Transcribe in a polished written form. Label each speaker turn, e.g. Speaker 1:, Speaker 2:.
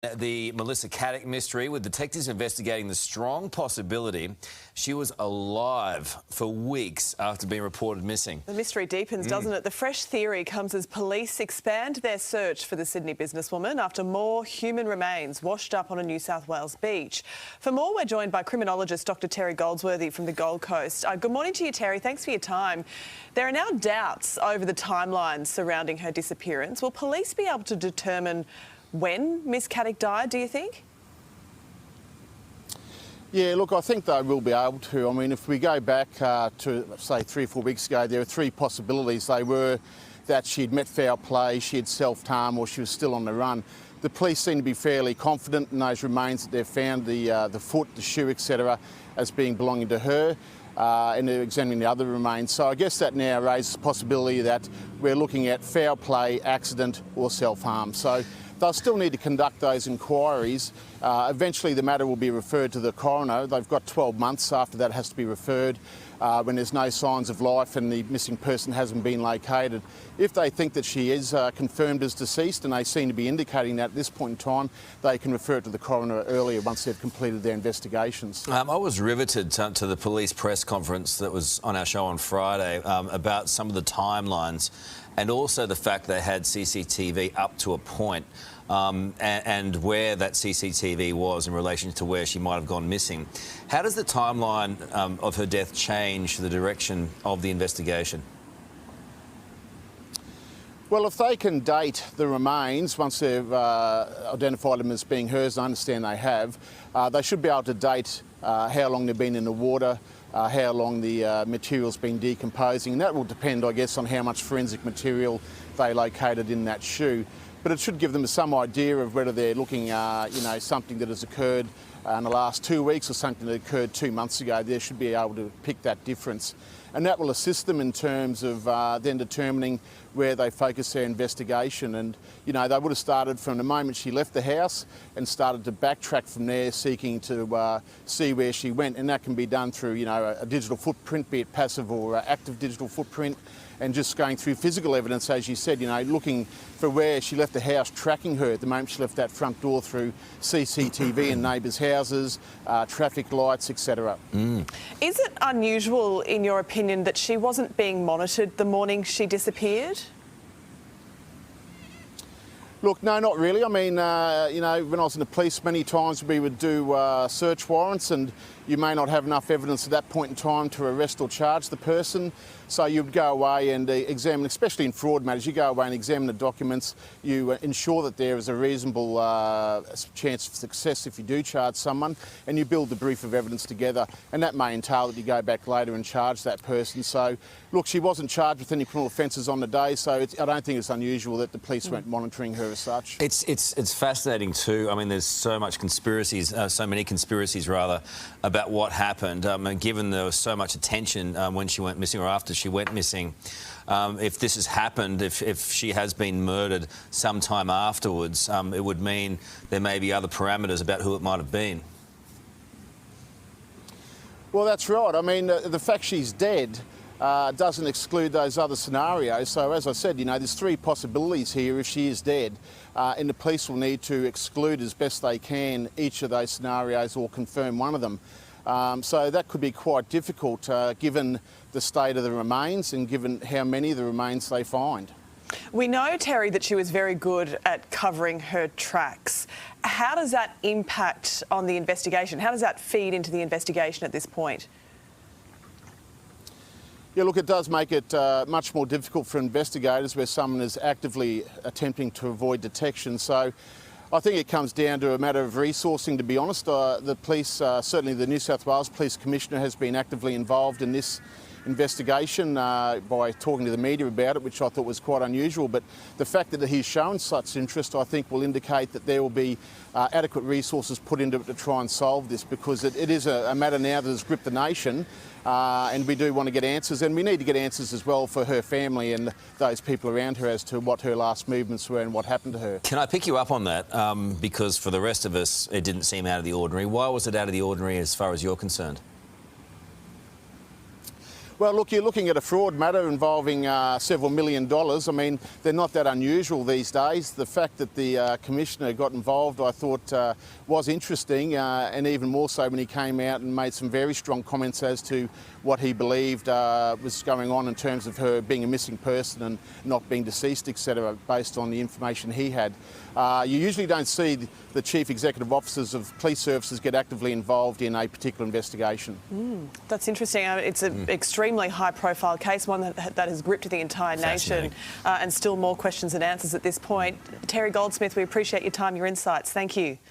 Speaker 1: The Melissa Caddick mystery, with detectives investigating the strong possibility she was alive for weeks after being reported missing.
Speaker 2: The mystery deepens, doesn't it? The fresh theory comes as police expand their search for the Sydney businesswoman after more human remains washed up on a New South Wales beach. For more, we're joined by criminologist Dr Terry Goldsworthy from the Gold Coast. Good morning to you, Terry. Thanks for your time. There are now doubts over the timelines surrounding her disappearance. Will police be able to determine when Miss Caddick died, do you think?
Speaker 3: Yeah, look, I think they will be able to. I mean, if we go back to, say, 3 or 4 weeks ago, there were 3 possibilities. They were that she'd met foul play, she had self-harm, or she was still on the run. The police seem to be fairly confident in those remains that they've found, the foot, the shoe, etc., as being belonging to her. And they're examining the other remains. So I guess that now raises the possibility that we're looking at foul play, accident or self-harm. So they'll still need to conduct those inquiries. Eventually the matter will be referred to the coroner. They've got 12 months after that has to be referred when there's no signs of life and the missing person hasn't been located. If they think that she is confirmed as deceased, and they seem to be indicating that at this point in time, they can refer it to the coroner earlier once they've completed their investigations.
Speaker 1: I was riveted to the police press conference that was on our show on Friday about some of the timelines and also the fact they had CCTV up to a point and where that CCTV was in relation to where she might have gone missing. How does the timeline of her death change the direction of the investigation?
Speaker 3: Well, if they can date the remains, once they've identified them as being hers, I understand they have, they should be able to date how long they've been in the water, how long the material's been decomposing, and that will depend, I guess, on how much forensic material they located in that shoe. But it should give them some idea of whether they're looking, something that has occurred in the last 2 weeks or something that occurred 2 months ago. They should be able to pick that difference. And that will assist them in terms of then determining where they focus their investigation. And, they would have started from the moment she left the house and started to backtrack from there, seeking to see where she went. And that can be done through, a digital footprint, be it passive or active digital footprint, and just going through physical evidence, as you said, looking for where she left the house, tracking her at the moment she left that front door through CCTV in neighbours' houses, traffic lights, etc.
Speaker 2: Is it unusual, in your opinion, that she wasn't being monitored the morning she disappeared?
Speaker 3: Look, no, not really. I mean, when I was in the police, many times we would do search warrants and you may not have enough evidence at that point in time to arrest or charge the person. So you'd go away and examine, especially in fraud matters, you go away and examine the documents. You ensure that there is a reasonable chance of success if you do charge someone, and you build the brief of evidence together. And that may entail that you go back later and charge that person. So, look, she wasn't charged with any criminal offences on the day, so I don't think it's unusual that the police weren't monitoring her as such.
Speaker 1: It's fascinating too. I mean, there's so many conspiracies about what happened. And given there was so much attention when she went missing or after she went missing, if this has happened, if she has been murdered sometime afterwards, it would mean there may be other parameters about who it might have been.
Speaker 3: Well, that's right. I mean, the fact she's dead doesn't exclude those other scenarios. So, as I said, there's 3 possibilities here if she is dead, and the police will need to exclude as best they can each of those scenarios or confirm one of them. So that could be quite difficult given the state of the remains and given how many of the remains they find.
Speaker 2: We know, Terry, that she was very good at covering her tracks. How does that impact on the investigation? How does that feed into the investigation at this point?
Speaker 3: Yeah, look, it does make it much more difficult for investigators where someone is actively attempting to avoid detection. So I think it comes down to a matter of resourcing, to be honest. The police, certainly the New South Wales Police Commissioner, has been actively involved in this investigation by talking to the media about it, which I thought was quite unusual. But the fact that he's shown such interest, I think, will indicate that there will be adequate resources put into it to try and solve this, because it is a matter now that has gripped the nation, and we do want to get answers, and we need to get answers as well for her family and those people around her as to what her last movements were and what happened to her.
Speaker 1: Can I pick you up on that? Because for the rest of us, it didn't seem out of the ordinary. Why was it out of the ordinary as far as you're concerned?
Speaker 3: Well, look, you're looking at a fraud matter involving several $1 million. I mean, they're not that unusual these days. The fact that the Commissioner got involved, I thought, was interesting, and even more so when he came out and made some very strong comments as to what he believed was going on in terms of her being a missing person and not being deceased, etc., based on the information he had. You usually don't see the Chief Executive Officers of police services get actively involved in a particular investigation.
Speaker 2: That's interesting. It's an extremely high-profile case, one that has gripped the entire nation, and still more questions and answers at this point. Terry Goldsmith, we appreciate your time, your insights. Thank you.